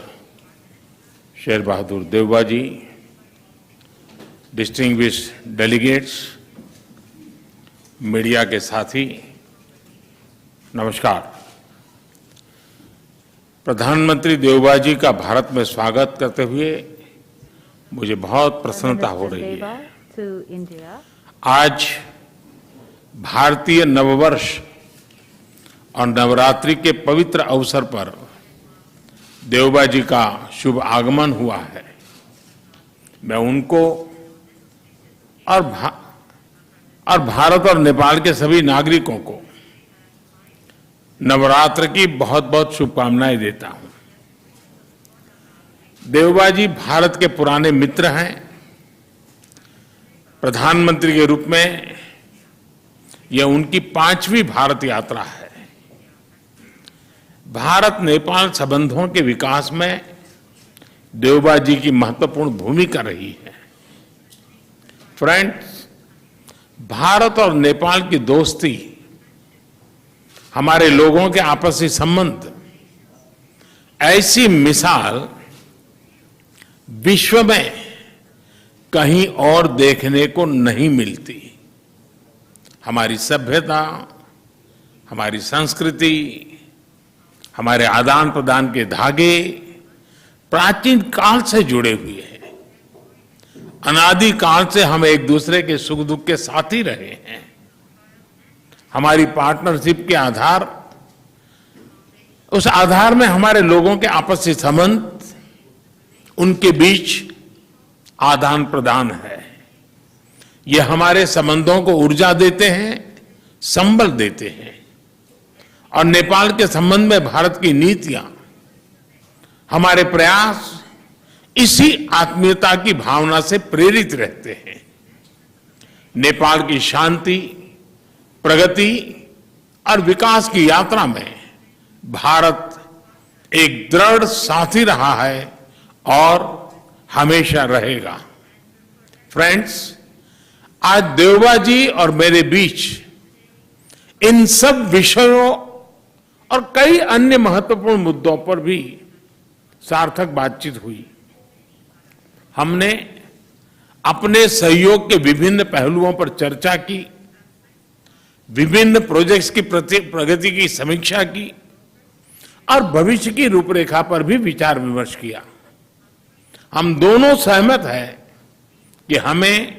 [SPEAKER 11] Sher Bahadur Deuba ji, distinguished delegates, media के साथी, नमस्कार। प्रधानमंत्री देवबा जी का भारत में स्वागत करते हुए मुझे बहुत प्रसन्नता हो रही है। आज भारतीय नववर्ष और नवरात्रि के पवित्र अवसर पर देवबा जी का शुभ आगमन हुआ है। मैं उनको और भारत और नेपाल के सभी नागरिकों को नवरात्र की बहुत बहुत शुभकामनाएं देता हूं। देवबा जी भारत के पुराने मित्र हैं। प्रधानमंत्री के रूप में यह उनकी 5वीं भारत यात्रा है। भारत नेपाल संबंधों के विकास में देवबा जी की महत्वपूर्ण भूमिका रही है। फ्रेंड्स, भारत और नेपाल की दोस्ती, हमारे लोगों के आपसी संबंध, ऐसी मिसाल विश्व में कहीं और देखने को नहीं मिलती। हमारी सभ्यता, हमारी संस्कृति, हमारे आदान प्रदान के धागे प्राचीन काल से जुड़े हुए हैं। अनादि काल से हम एक दूसरे के सुख दुख के साथी रहे हैं। हमारी पार्टनरशिप के आधार, उस आधार में हमारे लोगों के आपसी संबंध, उनके बीच आदान प्रदान है। ये हमारे संबंधों को ऊर्जा देते हैं, संबल देते हैं। और नेपाल के संबंध में भारत की नीतियां, हमारे प्रयास इसी आत्मीयता की भावना से प्रेरित रहते हैं। नेपाल की शांति, प्रगति और विकास की यात्रा में भारत एक दृढ़ साथी रहा है और हमेशा रहेगा। फ्रेंड्स, आज देवबा जी और मेरे बीच इन सब विषयों और कई अन्य महत्वपूर्ण मुद्दों पर भी सार्थक बातचीत हुई। हमने अपने सहयोग के विभिन्न पहलुओं पर चर्चा की, विभिन्न प्रोजेक्ट्स की प्रगति की समीक्षा की और भविष्य की रूपरेखा पर भी विचार विमर्श किया। हम दोनों सहमत हैं कि हमें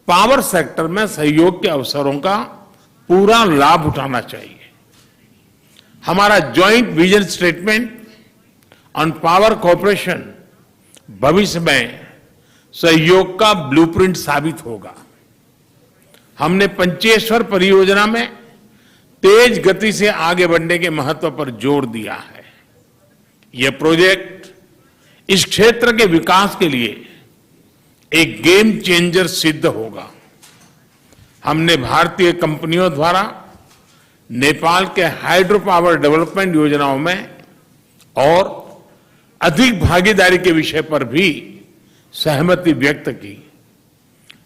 [SPEAKER 11] पावर सेक्टर में सहयोग के अवसरों का पूरा लाभ उठाना चाहिए। हमारा joint vision statement on power cooperation भविष्य में सहयोग का ब्लूप्रिंट साबित होगा। हमने पंचेश्वर परियोजना में तेज गति से आगे बढ़ने के महत्व पर जोर दिया है। यह प्रोजेक्ट इस क्षेत्र के विकास के लिए एक गेम चेंजर सिद्ध होगा। हमने भारतीय कंपनियों द्वारा नेपाल के हाइड्रो पावर डेवलपमेंट योजनाओं में और अधिक भागीदारी के विषय पर भी सहमति व्यक्त की।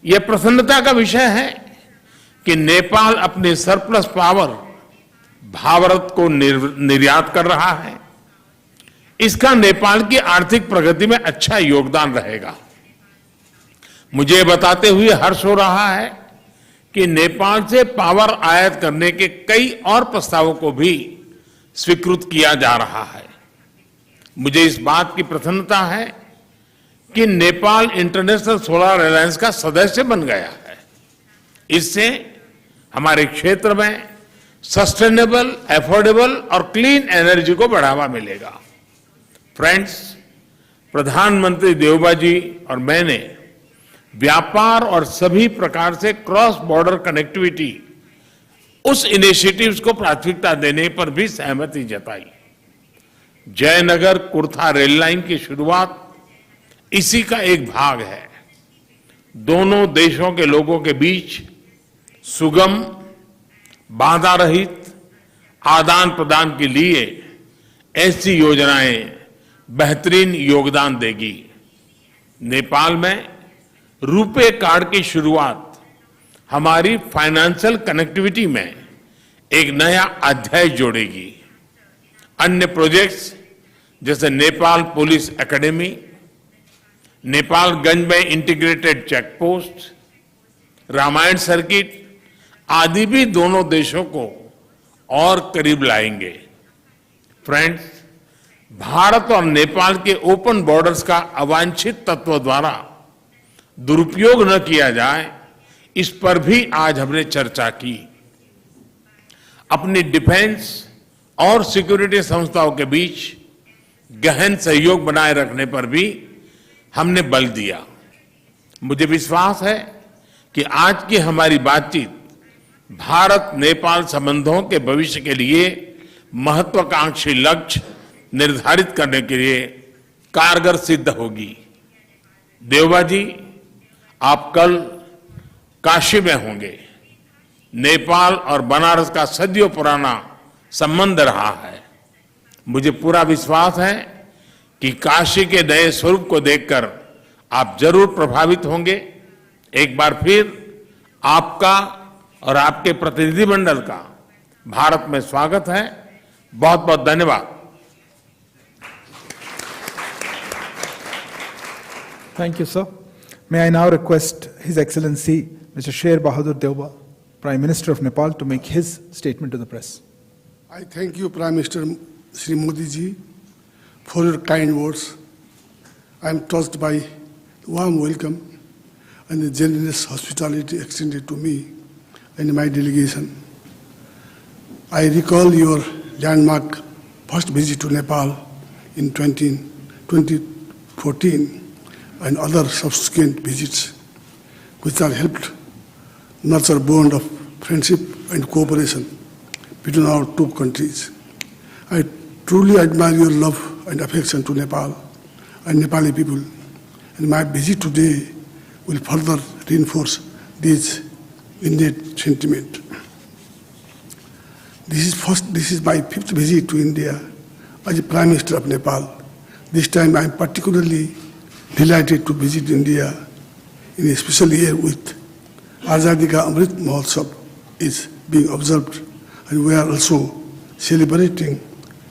[SPEAKER 11] यह प्रसन्नता का विषय है कि नेपाल अपने सरप्लस पावर भारत को निर्यात कर रहा है। इसका नेपाल की आर्थिक प्रगति में अच्छा योगदान रहेगा। मुझे बताते हुए हर्ष हो रहा है कि नेपाल से पावर आयात करने के कई और प्रस्तावों को भी स्वीकृत किया जा रहा है। मुझे इस बात की प्रसन्नता है कि नेपाल इंटरनेशनल सोलर अलायंस का सदस्य बन गया है। इससे हमारे क्षेत्र में सस्टेनेबल, एफोर्डेबल और क्लीन एनर्जी को बढ़ावा मिलेगा। फ्रेंड्स, प्रधानमंत्री देवबा जी और मैंने व्यापार और सभी प्रकार से क्रॉस बॉर्डर कनेक्टिविटी, उस इनिशिएटिव्स को प्राथमिकता देने पर भी सहमति जताई। जयनगर कुर्था रेल लाइन की शुरुआत इसी का एक भाग है। दोनों देशों के लोगों के बीच सुगम, बाधा रहित आदान प्रदान के लिए ऐसी योजनाएं बेहतरीन योगदान देगी। नेपाल में रुपे कार्ड की शुरुआत हमारी फाइनेंशियल कनेक्टिविटी में एक नया अध्याय जोड़ेगी। अन्य प्रोजेक्ट्स जैसे नेपाल पुलिस एकेडमी, नेपालगंज में integrated check post, Ramayana circuit आदि भी दोनों देशों को और करीब लाएंगे। फ्रेंड्स, भारत और नेपाल के ओपन बॉर्डर्स का अवांछित तत्व द्वारा दुरुपयोग न किया जाए, इस पर भी आज हमने चर्चा की। अपनी डिफेंस और सिक्योरिटी संस्थाओं के बीच गहन सहयोग बनाए रखने पर भी हमने बल दिया। मुझे विश्वास है कि आज की हमारी बातचीत भारत नेपाल संबंधों के भविष्य के लिए महत्वाकांक्षी लक्ष्य निर्धारित करने के लिए कारगर सिद्ध होगी। देवबा जी, आप कल काशी में होंगे। नेपाल और बनारस का सदियों पुराना संबंध रहा है। मुझे पूरा विश्वास है कि काशी के नए स्वरूप को देखकर आप जरूर प्रभावित होंगे। एक बार फिर आपका और आपके प्रतिनिधिमंडल का भारत में स्वागत है। बहुत बहुत धन्यवाद।
[SPEAKER 10] Thank you, sir. May I now request His Excellency Mr. Sher Bahadur Deuba, Prime Minister of Nepal, to make his statement to the press.
[SPEAKER 12] I thank you, Prime Minister Shri Modi ji, for your kind words. I am touched by the warm welcome and the generous hospitality extended to me and my delegation. I recall your landmark first visit to Nepal in 2014 and other subsequent visits, which have helped nurture a bond of friendship and cooperation between our two countries. I truly admire your love and affection to Nepal and Nepali people, and my visit today will further reinforce this innate sentiment. This is my fifth visit to India as a Prime Minister of Nepal. This time I am particularly delighted to visit India in a special year with Azadi Ka Amrit Mahotsav is being observed, and we are also celebrating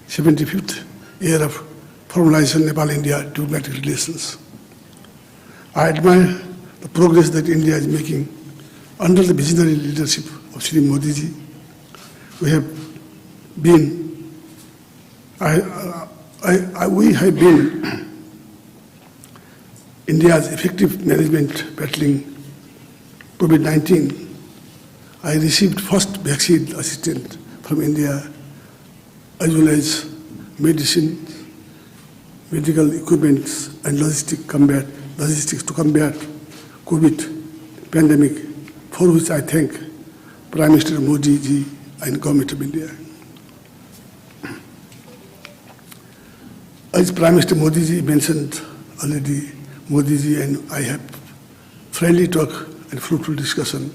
[SPEAKER 12] 75th year of formalization Nepal-India diplomatic relations. I admire the progress that India is making under the visionary leadership of Shri Modi ji. We have been India's effective management battling COVID-19. I received first vaccine assistance from India, as well as medicine, medical equipment, and logistics to combat COVID pandemic, for which I thank Prime Minister Modi ji and Government of India. As Prime Minister Modi ji mentioned already, Modi ji and I have friendly talk and fruitful discussion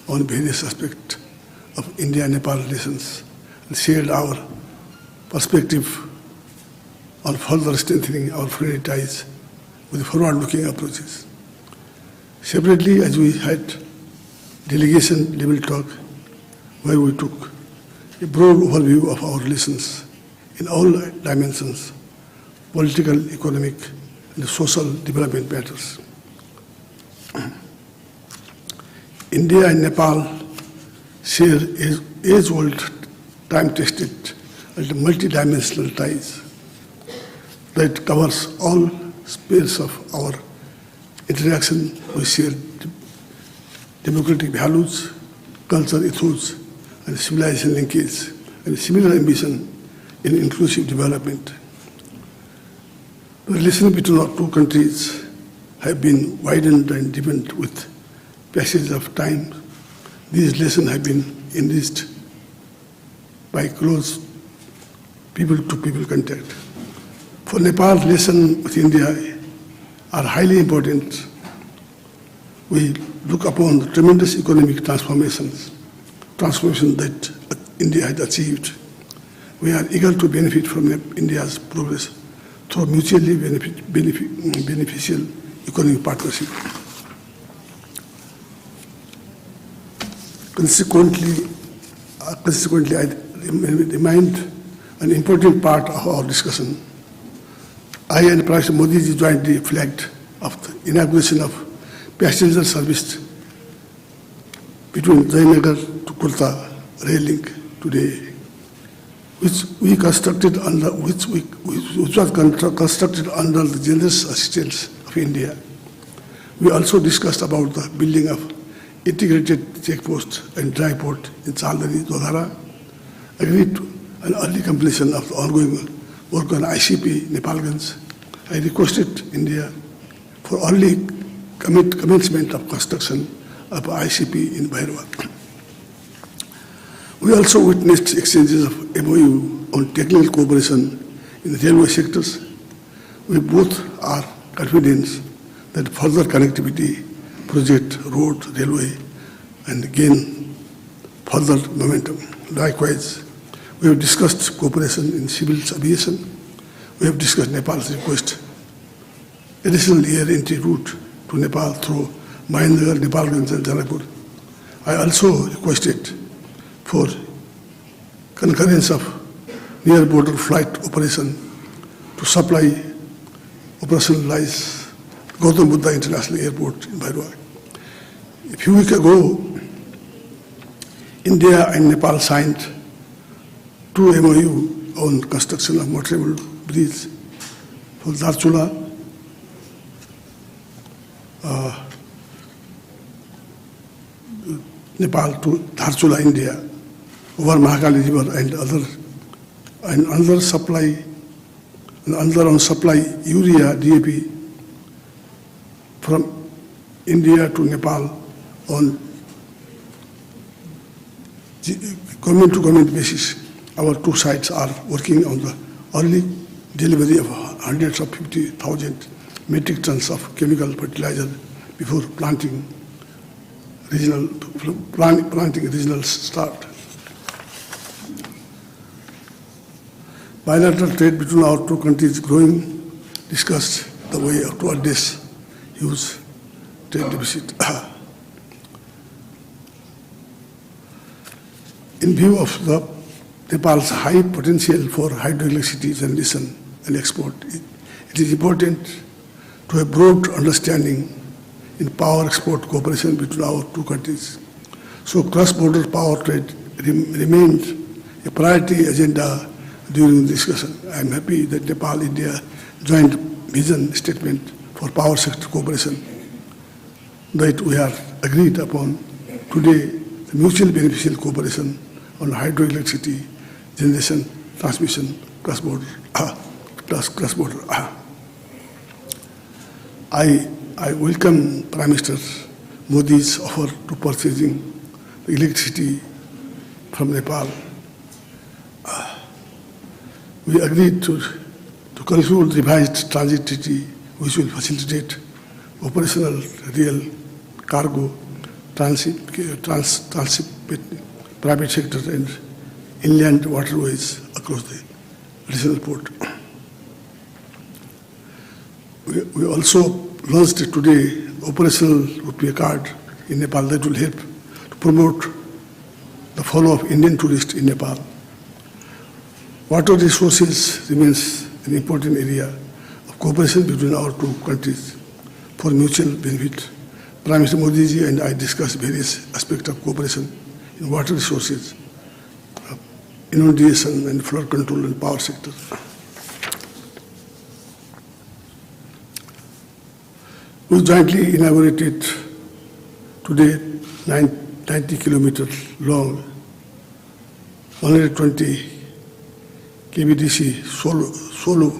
[SPEAKER 12] on various aspects of India-Nepal relations and shared our perspective on further strengthening our friendly ties with forward-looking approaches. Separately, as we had delegation-level talk where we took a broad overview of our relations in all dimensions: political, economic, and social development matters. India and Nepal share age-old, time-tested, and multidimensional ties that covers all spheres of our interaction. We share democratic values, culture, ethos, and civilization linkage, and similar ambition in inclusive development. The relations between our two countries have been widened and deepened with passage of time. These relations have been enriched by close people-to-people contact. For Nepal, relations with India are highly important. We look upon the tremendous economic transformation that India has achieved. We are eager to benefit from India's progress through mutually beneficial economic partnership. Consequently, I remind an important part of our discussion. I and Prime Minister Modi ji jointly flagged of the inauguration of passenger service between Jayanagar to Kurta rail link today, which was constructed under the generous assistance of India. We also discussed about the building of integrated checkpost and dry port in Chandani, Dodhara, agreed to an early completion of the ongoing work on ICP Nepalganj. I requested India for early commencement of construction of ICP in Hyderabad. We also witnessed exchanges of MOU on technical cooperation in the railway sectors. We both are confident that further connectivity, project, road, railway, and gain further momentum. Likewise, we have discussed cooperation in civil aviation. We have discussed Nepal's request additional air entry route to Nepal through Mahendragarh, Nepalganj, and Janakpur. I also requested for concurrence of near border flight operation to operationalize Gautam Buddha International Airport in Hyderabad. A few weeks ago, India and Nepal signed 2 MOU on construction of motorable bridge for Dharchula, Nepal to Dharchula, India, over Mahakali River and another on supply urea DAP from India to Nepal on government-to-government basis. Our two sides are working on the early delivery of hundreds of 50,000 metric tons of chemical fertilizer before planting regional start. Bilateral trade between our two countries growing, discussed the way to address huge trade deficit. In view of Nepal's high potential for hydroelectricity generation and export, it is important to have broad understanding in power export cooperation between our two countries. So cross-border power trade remained a priority agenda during the discussion. I am happy that Nepal-India joint vision statement for power sector cooperation that we have agreed upon today, the mutual beneficial cooperation on hydroelectricity generation, transmission, cross-border. I welcome Prime Minister Modi's offer to purchasing the electricity from Nepal. We agreed to conclude revised transit treaty which will facilitate operational rail, cargo, transit, private sector and inland waterways across the additional port. We also launched today operational Rupee card in Nepal that will help to promote the flow of Indian tourists in Nepal. Water resources remains an important area of cooperation between our two countries for mutual benefit. Prime Minister Modi ji and I discussed various aspects of cooperation in water resources, inundation and flood control and power sector. We jointly inaugurated today 90 kilometers long, 120 kVDC solo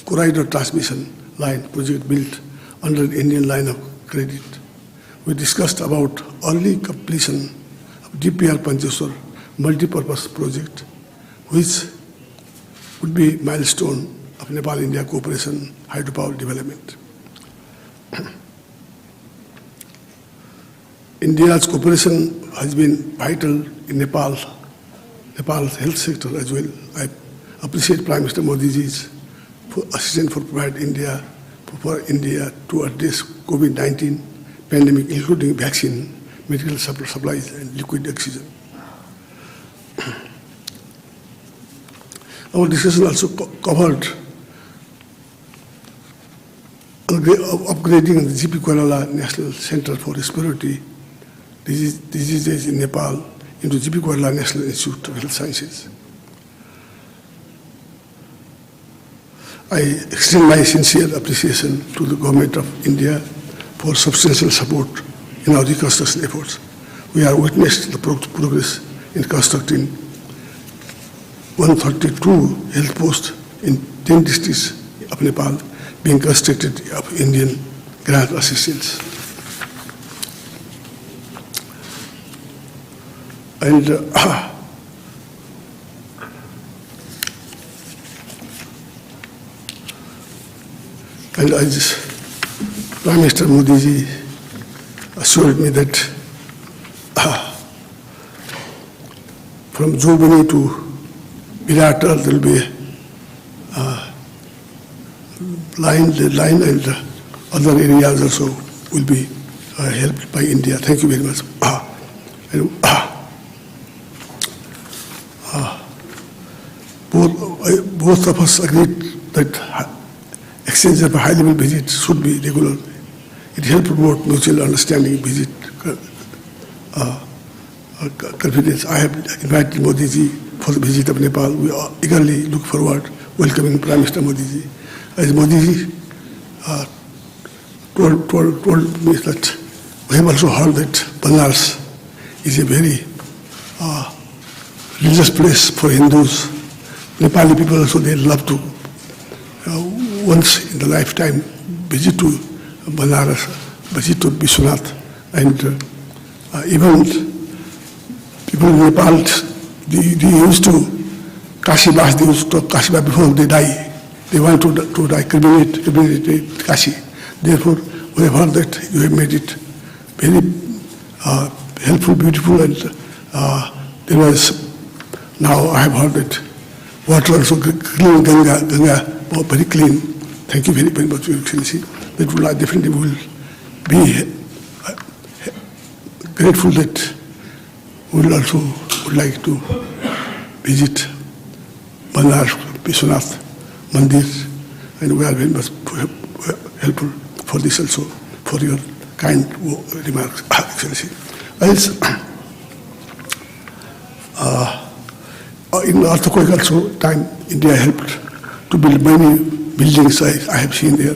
[SPEAKER 12] corridor transmission line project built under the Indian line of credit. We discussed about early completion of DPR Pancheshwar multi-purpose project, which would be milestone of Nepal-India cooperation hydropower development. India's cooperation has been vital in Nepal's health sector as well. I appreciate Prime Minister Modi ji's assistance for provide India to address COVID-19 pandemic, including vaccine, medical supplies, and liquid oxygen. Our discussion also covered upgrading the GP Kuala National Center for Respiratory Diseases in Nepal into GP Kuala National Institute of Health Sciences. I extend my sincere appreciation to the Government of India for substantial support in our reconstruction efforts. We have witnessed the progress in constructing 132 health posts in 10 districts of Nepal being constructed of Indian grant assistance. And as Prime Minister Modi ji assured me that from Jubani to Bilateral there will be the line and other areas also will be helped by India. Thank you very much. Both of us agreed that exchange of a high-level visit should be regular. It helps promote mutual understanding, visit, confidence. I have invited Modi ji for the visit of Nepal. We eagerly look forward welcoming Prime Minister Modi ji. As Modi ji told me that we have also heard that Banaras is a very religious place for Hindus. Nepali people also, they love to once in the lifetime visit to Banaras, visit to Vishwanath, and even people in Nepal, they used to Kashi-Bas, they used to talk Kashi-Bas before they die. They want to die, cremate Kashi. Therefore, we have heard that you have made it very helpful, beautiful, and there was, now I have heard that water also clean, Ganga, very clean. Thank you very, very much, Your Excellency. That will definitely will be grateful that we will also would like to visit Banaras, Vishwanath Mandir, and we are very much helpful for this also, for your kind remarks, Excellency. As in earthquake also time, India helped to build many buildings I have seen there.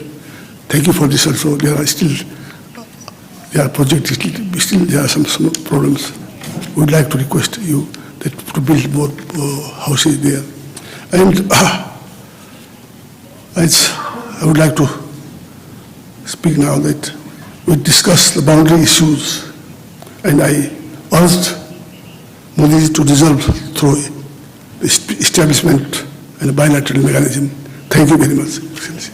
[SPEAKER 12] Thank you for this also. There are projects, still there are some problems. We would like to request you that to build more houses there. And as I would like to speak now that we discussed the boundary issues, and I urged Modi to resolve through the establishment and a bilateral mechanism. Thank you very much, Excellency.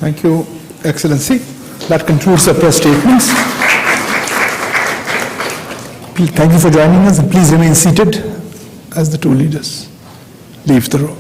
[SPEAKER 10] Thank you, Excellency. That concludes the press statements. Thank you for joining us, and please remain seated as the two leaders leave the room.